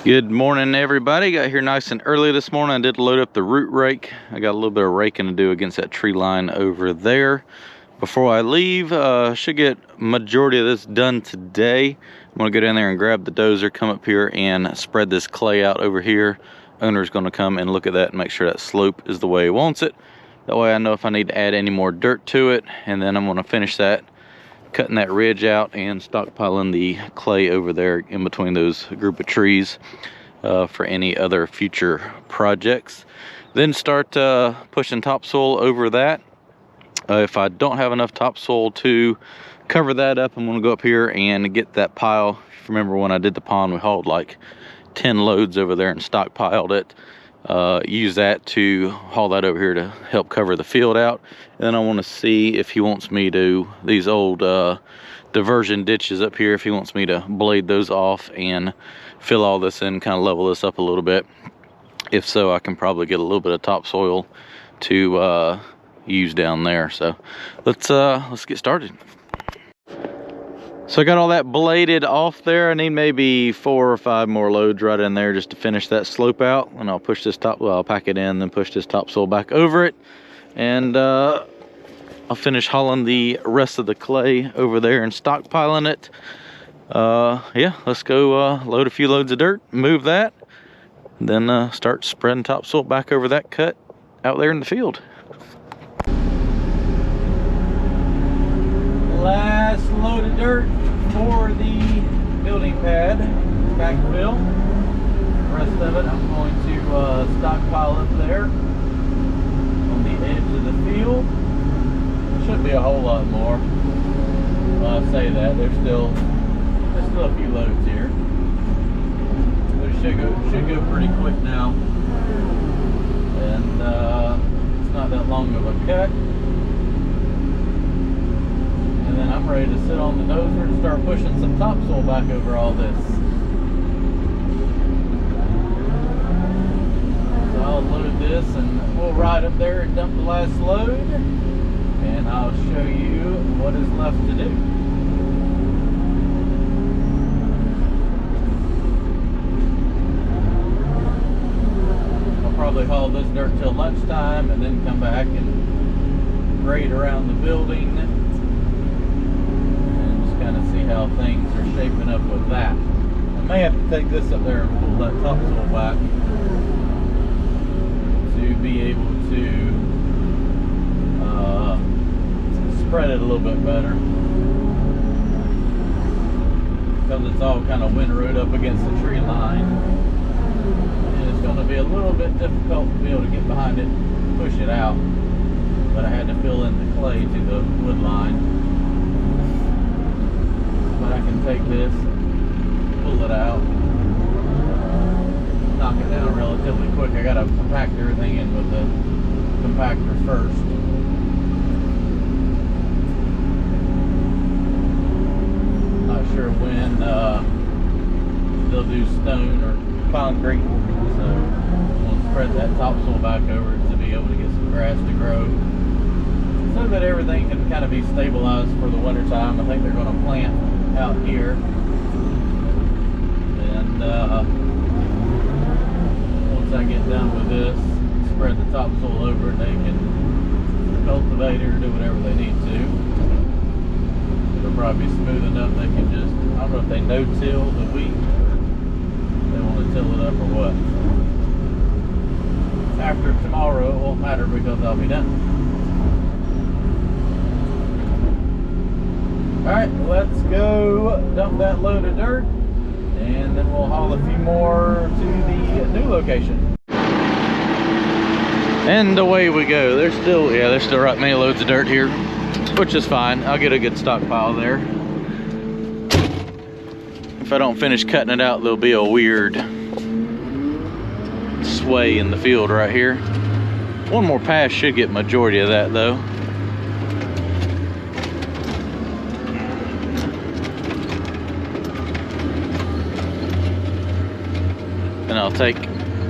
Good morning, everybody. Got here nice and early this morning. I did load up the root rake. I got a little bit of raking to do against that tree line over there before I leave. Should get majority of this done today. I'm gonna go down there and grab the dozer, come up here and spread this clay out over here. Owner's gonna come and look at that and make sure that slope is the way he wants it. That way I know if I need to add any more dirt to it, and then I'm gonna finish that, cutting that ridge out and stockpiling the clay over there in between those group of trees for any other future projects. Then start pushing topsoil over that. If I don't have enough topsoil to cover that up, I'm gonna go up here and get that pile. If you remember when I did the pond, we hauled like 10 loads over there and stockpiled it. Use that to haul that over here to help cover the field out. And then I want to see if he wants me to, these old diversion ditches up here, if he wants me to blade those off and fill all this in, kind of level this up a little bit. If so, I can probably get a little bit of topsoil to use down there. So let's get started. So I got all that bladed off there. I need maybe 4 or 5 more loads right in there just to finish that slope out. And I'll push this I'll pack it in, then push this topsoil back over it. And I'll finish hauling the rest of the clay over there and stockpiling it. Yeah, let's go load a few loads of dirt, move that, then start spreading topsoil back over that cut out there in the field. Last load of dirt for the building pad backfill. The rest of it I'm going to stockpile up there on the edge of the field. Should be a whole lot more. Well, I say that there's still a few loads here. But it should go pretty quick now, and it's not that long of a cut. And then I'm ready to sit on the dozer and start pushing some topsoil back over all this. So I'll load this and we'll ride up there and dump the last load, and I'll show you what is left to do. I'll probably haul this dirt till lunchtime and then come back and grade around the building. Kind of see how things are shaping up with that. I may have to take this up there and pull that topsoil back to be able to spread it a little bit better, because it's all kind of windrowed up against the tree line, and it's going to be a little bit difficult to be able to get behind it and push it out. But I had to fill in the clay to the wood line. But I can take this, pull it out, knock it down relatively quick. I gotta compact everything in with the compactor first. Not sure when they'll do stone or concrete, so I'm gonna spread that topsoil back over to be able to get some grass to grow, so that everything can kind of be stabilized for the winter time. I think they're going to plant out here, and once I get done with this, spread the topsoil over it, they can cultivate it or do whatever they need to. It'll probably be smooth enough they can just, I don't know if they no-till the wheat or they want to till it up or what. After tomorrow it won't matter because I'll be done. Alright, let's go dump that load of dirt, and then we'll haul a few more to the new location. And away we go. There's still right many loads of dirt here, which is fine. I'll get a good stockpile there. If I don't finish cutting it out, there'll be a weird sway in the field right here. One more pass should get majority of that though. And I'll take,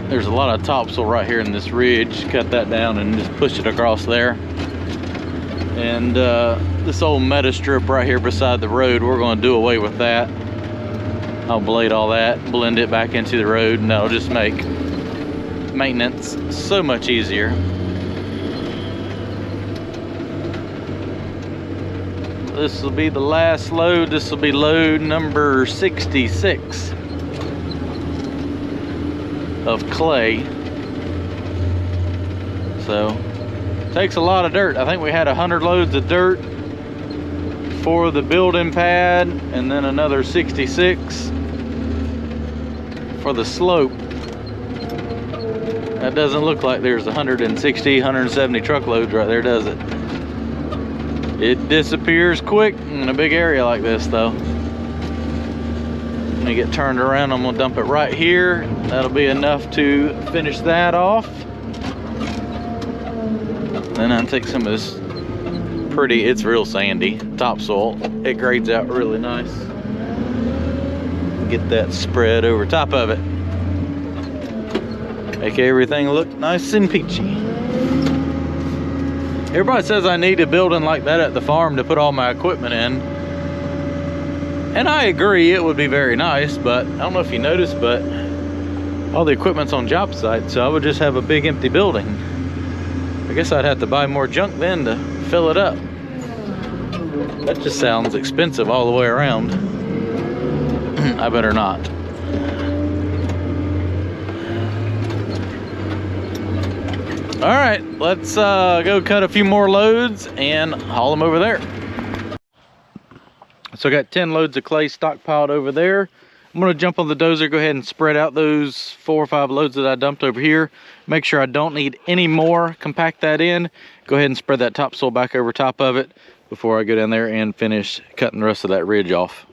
there's a lot of topsoil right here in this ridge, cut that down and just push it across there. And this old meta strip right here beside the road, we're going to do away with that. I'll blade all that, blend it back into the road, and that'll just make maintenance so much easier. This will be the last load. This will be load number 66 of clay. So takes a lot of dirt. I think we had 100 loads of dirt for the building pad, and then another 66 for the slope. That doesn't look like there's 160, 170 truckloads right there, does it? It disappears quick in a big area like this, though. When I get turned around, I'm gonna dump it right here. That'll be enough to finish that off. Then I'll take some of this pretty, it's real sandy, topsoil. It grades out really nice. Get that spread over top of it. Make everything look nice and peachy. Everybody says I need a building like that at the farm to put all my equipment in. And I agree, it would be very nice, but I don't know if you noticed, but all the equipment's on job site, so I would just have a big empty building. I guess I'd have to buy more junk then to fill it up. That just sounds expensive all the way around. I better not. All right, let's go cut a few more loads and haul them over there. So I got 10 loads of clay stockpiled over there. I'm gonna jump on the dozer, go ahead and spread out those 4 or 5 loads that I dumped over here. Make sure I don't need any more, compact that in. Go ahead and spread that topsoil back over top of it before I go down there and finish cutting the rest of that ridge off.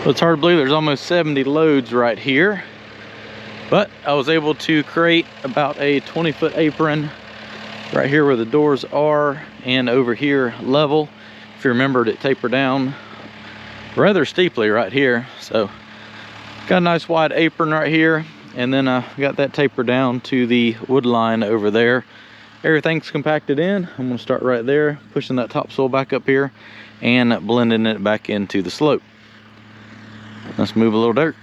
Well, it's hard to believe there's almost 70 loads right here, but I was able to create about a 20-foot apron right here where the doors are, and over here level. If you remembered, it tapered down rather steeply right here, so got a nice wide apron right here, and then I got that tapered down to the wood line over there. Everything's compacted in. I'm going to start right there, pushing that topsoil back up here and blending it back into the slope. Let's move a little dirt.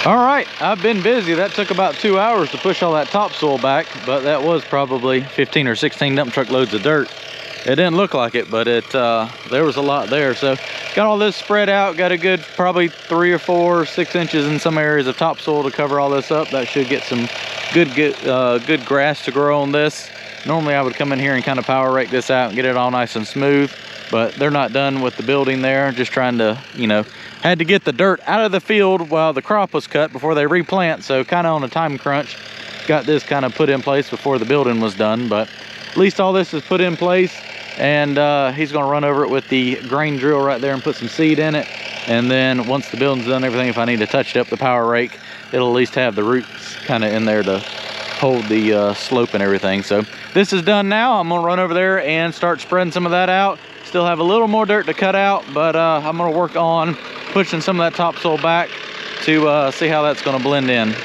All right, I've been busy. That took about 2 hours to push all that topsoil back, but that was probably 15 or 16 dump truck loads of dirt. It didn't look like it, but there was a lot there. So got all this spread out, got a good probably 3 or 4 or 6 inches in some areas of topsoil to cover all this up. That should get some good grass to grow on this. Normally I would come in here and kind of power rake this out and get it all nice and smooth, but they're not done with the building there. Just trying to, you know, had to get the dirt out of the field while the crop was cut before they replant. So kind of on a time crunch, got this kind of put in place before the building was done. But at least all this is put in place, and he's gonna run over it with the grain drill right there and put some seed in it. And then once the building's done, everything, if I need to touch it up the power rake, it'll at least have the roots kind of in there to hold the slope and everything. So this is done now. I'm gonna run over there and start spreading some of that out. Still have a little more dirt to cut out, but I'm gonna work on pushing some of that topsoil back to see how that's gonna blend in.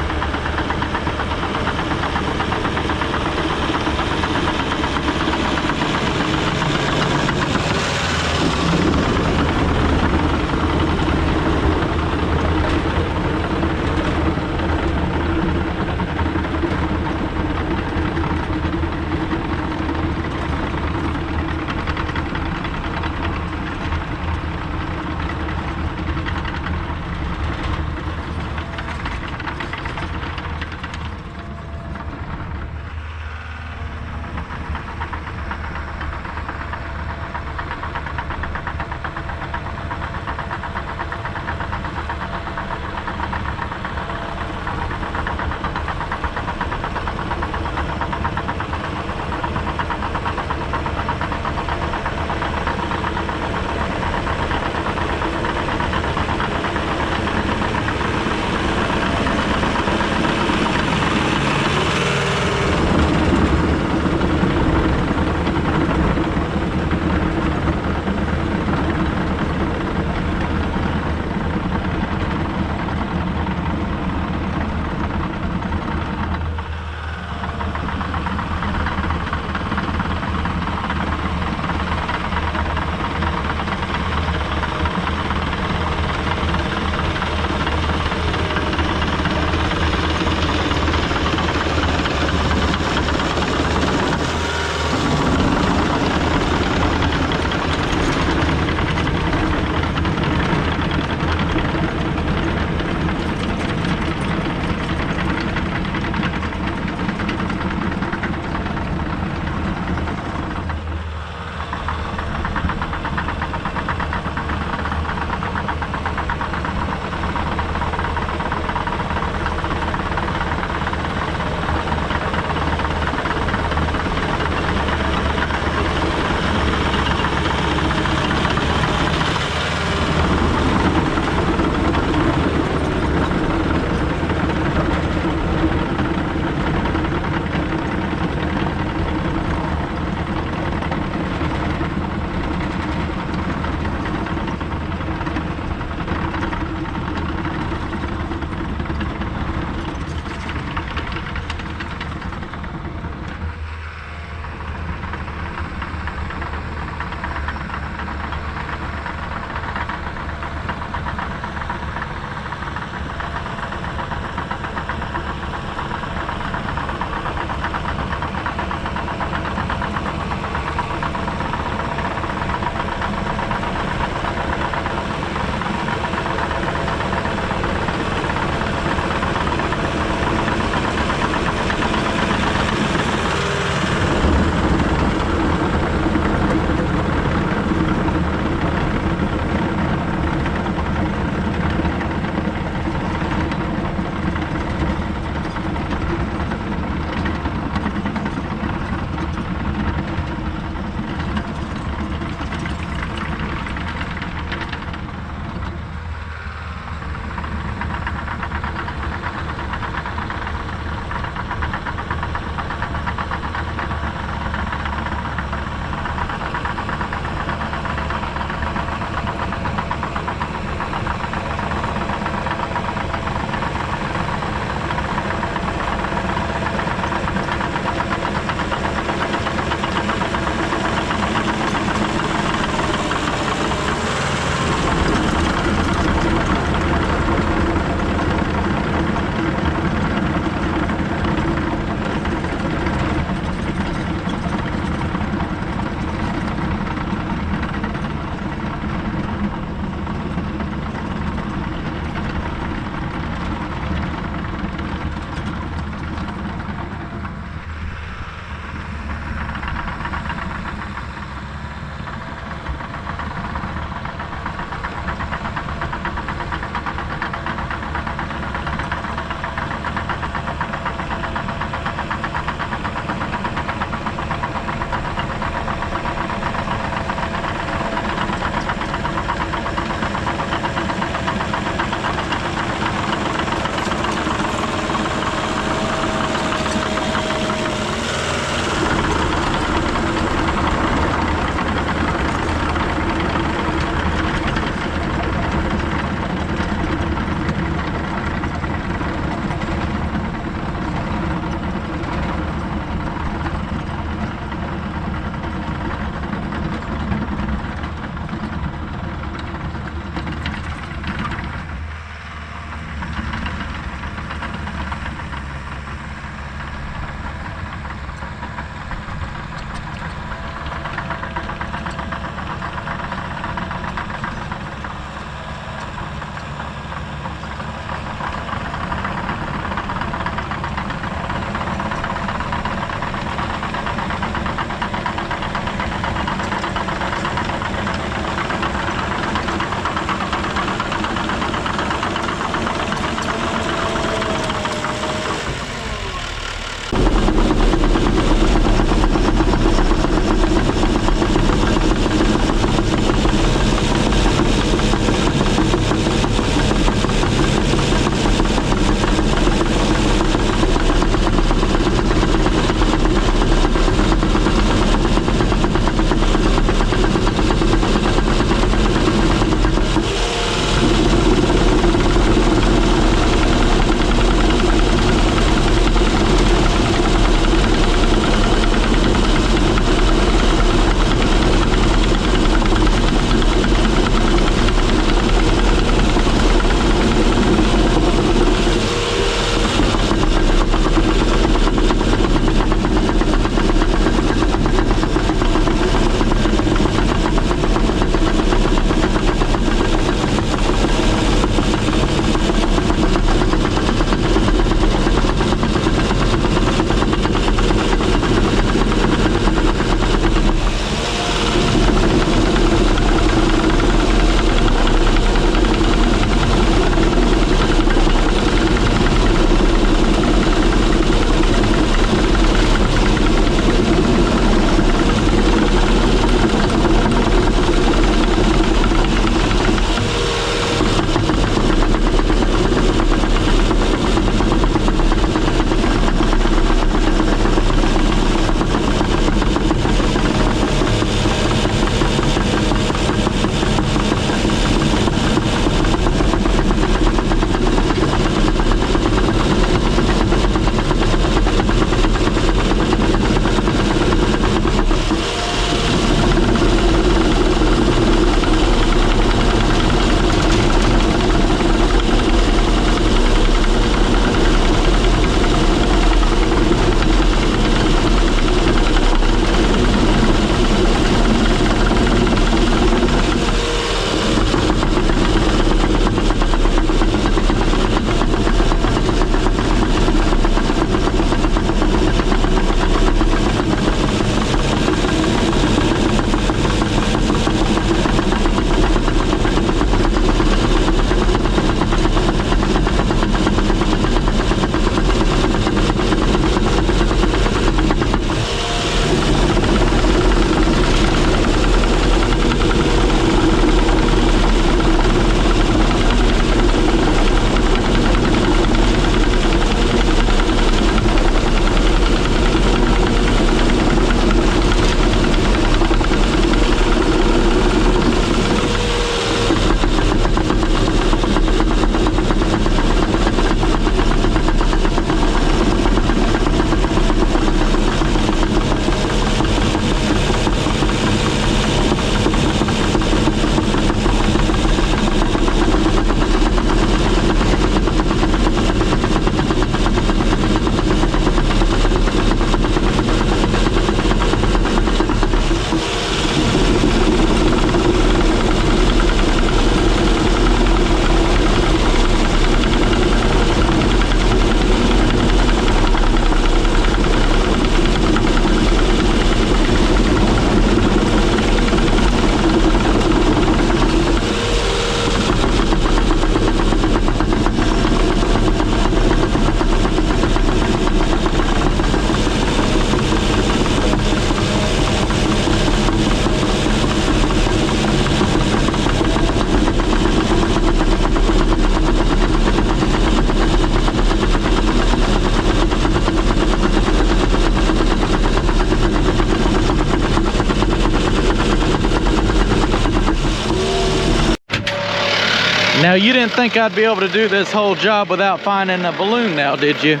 Now, you didn't think I'd be able to do this whole job without finding a balloon now, did you?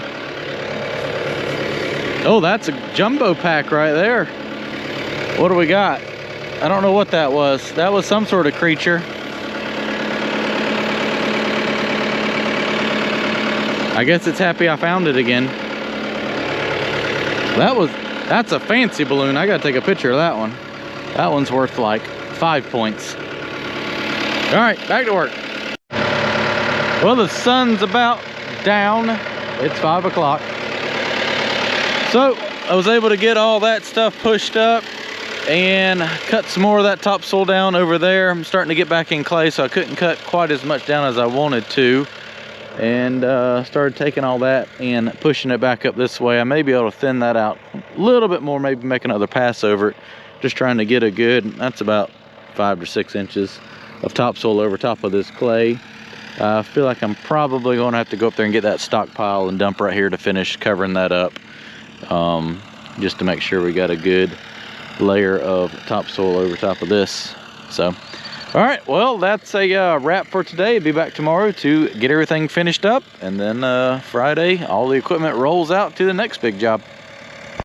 Oh, that's a jumbo pack right there. What do we got? I don't know what that was. That was some sort of creature. I guess it's happy I found it again. That's a fancy balloon. I gotta take a picture of that one. That one's worth like 5 points. All right, back to work. Well, the sun's about down. It's 5 o'clock. So I was able to get all that stuff pushed up and cut some more of that topsoil down over there. I'm starting to get back in clay, so I couldn't cut quite as much down as I wanted to. And started taking all that and pushing it back up this way. I may be able to thin that out a little bit more, maybe make another pass over it. Just trying to get a good, that's about 5 to 6 inches of topsoil over top of this clay. I feel like I'm probably going to have to go up there and get that stockpile and dump right here to finish covering that up, just to make sure we got a good layer of topsoil over top of this. So, all right, well, that's a wrap for today. I'll be back tomorrow to get everything finished up, and then Friday, all the equipment rolls out to the next big job.